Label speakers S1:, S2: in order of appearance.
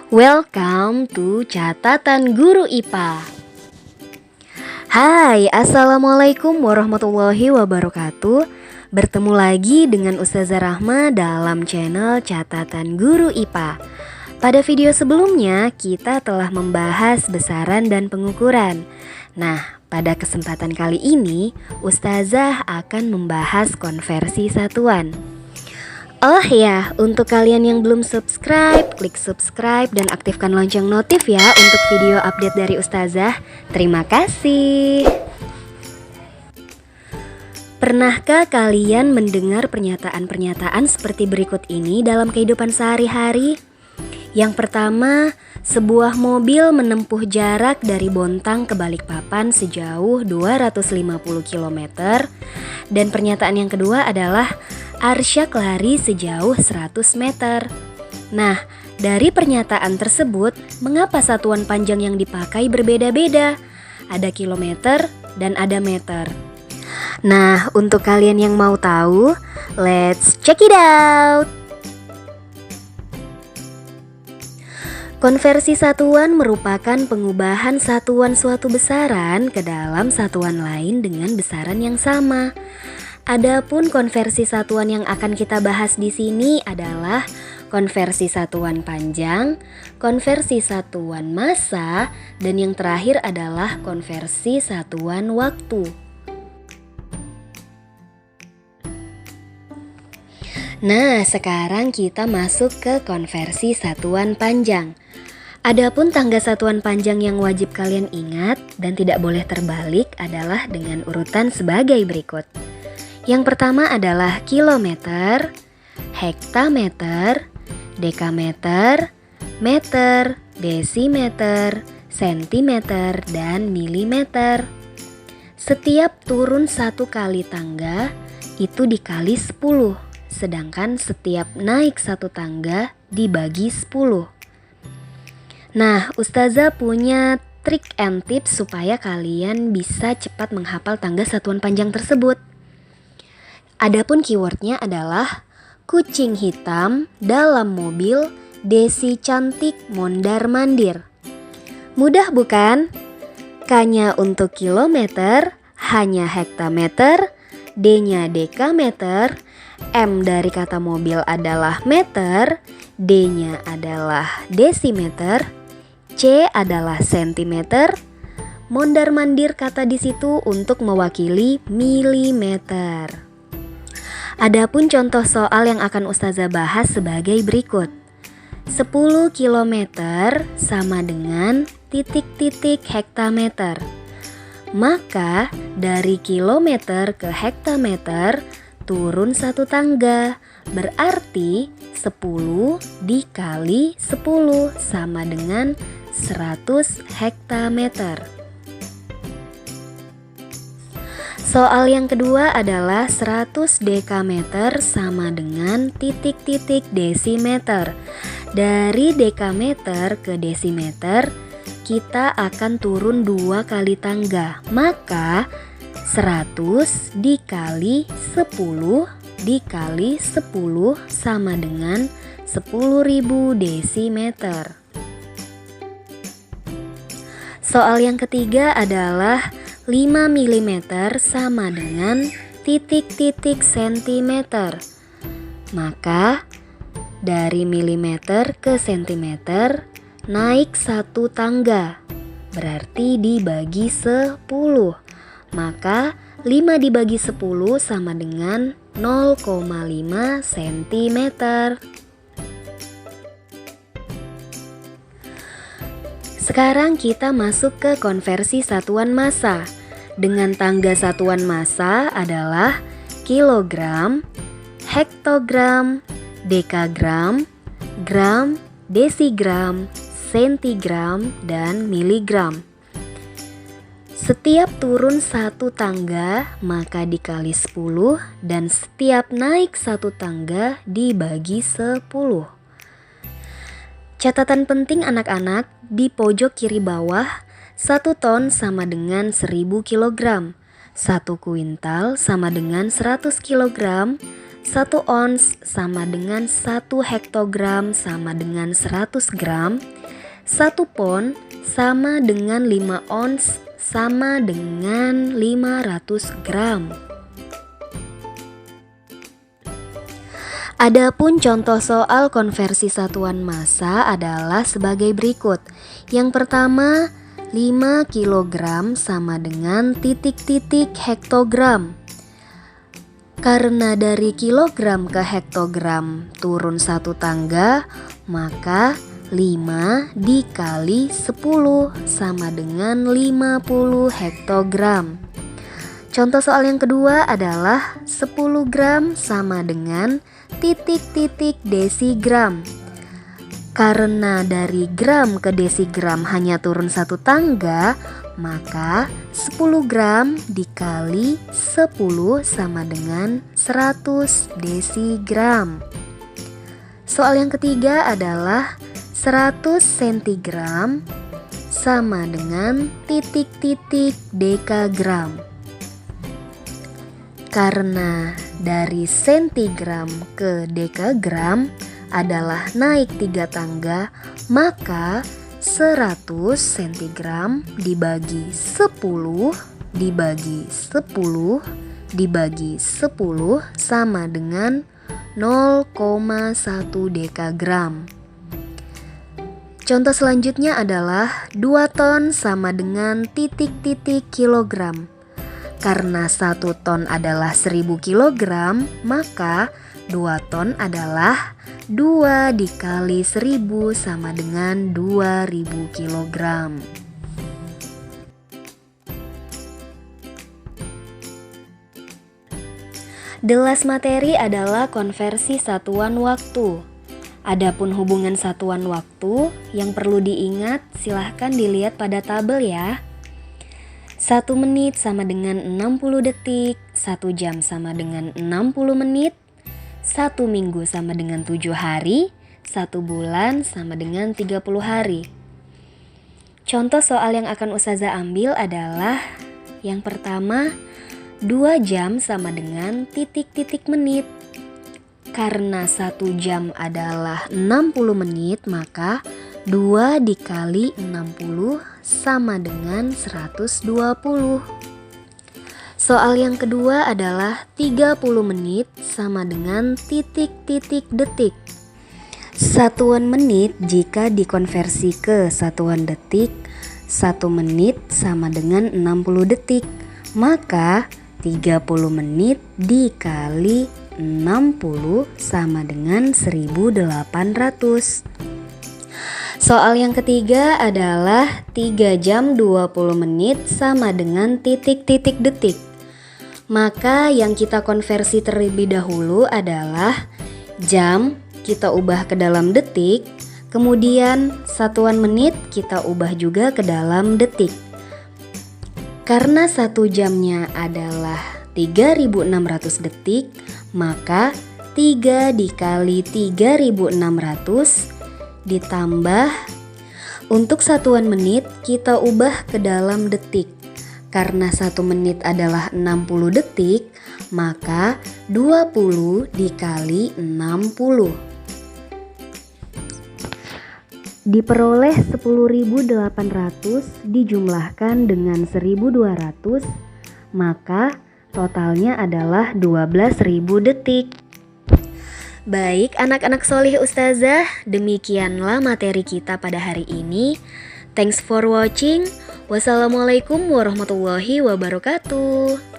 S1: Welcome to Catatan Guru IPA. Hai, Assalamualaikum warahmatullahi wabarakatuh. Bertemu lagi dengan Ustazah Rahma dalam channel Catatan Guru IPA. Pada video sebelumnya kita telah membahas besaran dan pengukuran. Nah, pada kesempatan kali ini Ustazah akan membahas konversi satuan. Oh ya, untuk kalian yang belum subscribe, klik subscribe dan aktifkan lonceng notif ya untuk video update dari Ustazah. Terima kasih. Pernahkah kalian mendengar pernyataan-pernyataan seperti berikut ini dalam kehidupan sehari-hari? Yang pertama, sebuah mobil menempuh jarak dari Bontang ke Balikpapan sejauh 250 km. Dan pernyataan yang kedua adalah Arsyak lari sejauh 100 meter. Nah, dari pernyataan tersebut, mengapa satuan panjang yang dipakai berbeda-beda? Ada kilometer dan ada meter. Nah, untuk kalian yang mau tahu, let's check it out. Konversi satuan merupakan pengubahan satuan suatu besaran ke dalam satuan lain dengan besaran yang sama. Adapun konversi satuan yang akan kita bahas di sini adalah konversi satuan panjang, konversi satuan massa, dan yang terakhir adalah konversi satuan waktu. Nah, sekarang kita masuk ke konversi satuan panjang. Adapun tangga satuan panjang yang wajib kalian ingat dan tidak boleh terbalik adalah dengan urutan sebagai berikut. Yang pertama adalah kilometer, hektameter, dekameter, meter, desimeter, sentimeter, dan milimeter. Setiap turun satu kali tangga itu dikali 10, sedangkan setiap naik satu tangga dibagi 10. Nah, Ustazah punya trik and tips supaya kalian bisa cepat menghafal tangga satuan panjang tersebut. Adapun keywordnya adalah kucing hitam dalam mobil, Desi cantik mondar-mandir. Mudah bukan? K-nya untuk kilometer hanya hektameter, D-nya dekameter, M dari kata mobil adalah meter, D-nya adalah desimeter, C adalah sentimeter, mondar-mandir kata di situ untuk mewakili milimeter. Adapun contoh soal yang akan Ustazah bahas sebagai berikut. 10 km sama dengan titik-titik hektameter. Maka dari kilometer ke hektameter turun satu tangga. Berarti 10 dikali 10 sama dengan 100 hektameter. Soal yang kedua adalah 100 dekameter sama dengan titik-titik desimeter. Dari dekameter ke desimeter, kita akan turun 2 kali tangga. Maka 100 dikali 10 dikali 10 sama dengan 10.000 desimeter. Soal yang ketiga adalah 5 mm sama dengan titik-titik sentimeter. Maka dari milimeter ke sentimeter naik satu tangga. Berarti dibagi 10. Maka 5 dibagi 10 sama dengan 0,5 cm. Sekarang kita masuk ke konversi satuan massa. Dengan tangga satuan massa adalah kilogram, hektogram, dekagram, gram, desigram, sentigram, dan miligram. Setiap turun satu tangga maka dikali 10 dan setiap naik satu tangga dibagi 10. Catatan penting anak-anak, di pojok kiri bawah 1 ton sama dengan 1000 kg, 1 kuintal sama dengan 100 kg, 1 ons sama dengan 1 hektogram sama dengan 100 gram. 1 pon sama dengan 5 ons sama dengan 500 gram. Adapun contoh soal konversi satuan massa adalah sebagai berikut. Yang pertama, 5 kilogram sama dengan titik-titik hektogram. Karena dari kilogram ke hektogram turun 1 tangga, maka 5 dikali 10 sama dengan 50 hektogram. Contoh soal yang kedua adalah 10 gram sama dengan titik-titik desigram. Karena dari gram ke desigram hanya turun 1 tangga, maka 10 gram dikali 10 sama dengan 100 desigram. Soal yang ketiga adalah 100 sentigram sama dengan titik-titik dekagram. Karena dari sentigram ke dekagram adalah naik 3 tangga, maka 100 sentigram dibagi 10 dibagi 10 dibagi 10 sama dengan 0,1 dekagram. Contoh selanjutnya adalah 2 ton sama dengan titik-titik kilogram. Karena 1 ton adalah 1000 kilogram, maka 2 ton adalah 2 dikali 1000 sama dengan 2000 kilogram. Delas materi adalah konversi satuan waktu. Adapun hubungan satuan waktu yang perlu diingat, silahkan dilihat pada tabel ya. 1 menit sama dengan 60 detik, 1 jam sama dengan 60 menit, 1 minggu sama dengan 7 hari, 1 bulan sama dengan 30 hari. Contoh soal yang akan Ustazah ambil adalah yang pertama, 2 jam sama dengan titik-titik menit. Karena 1 jam adalah 60 menit, maka 2 dikali 60 sama dengan 120. Soal yang kedua adalah 30 menit sama dengan titik-titik detik. Satuan menit jika dikonversi ke satuan detik, 1 menit sama dengan 60 detik. Maka 30 menit dikali 60 sama dengan 1800. Soal yang ketiga adalah 3 jam 20 menit sama dengan titik-titik detik. Maka yang kita konversi terlebih dahulu adalah jam kita ubah ke dalam detik, kemudian satuan menit kita ubah juga ke dalam detik. Karena 1 jamnya adalah 3600 detik, maka 3 dikali 3600 ditambah untuk satuan menit kita ubah ke dalam detik. Karena 1 menit adalah 60 detik, maka 20 dikali 60 diperoleh 10.800 dijumlahkan dengan 1.200, maka totalnya adalah 12.000 detik. Baik anak-anak solih Ustazah, demikianlah materi kita pada hari ini. Thanks for watching. Wassalamualaikum warahmatullahi wabarakatuh.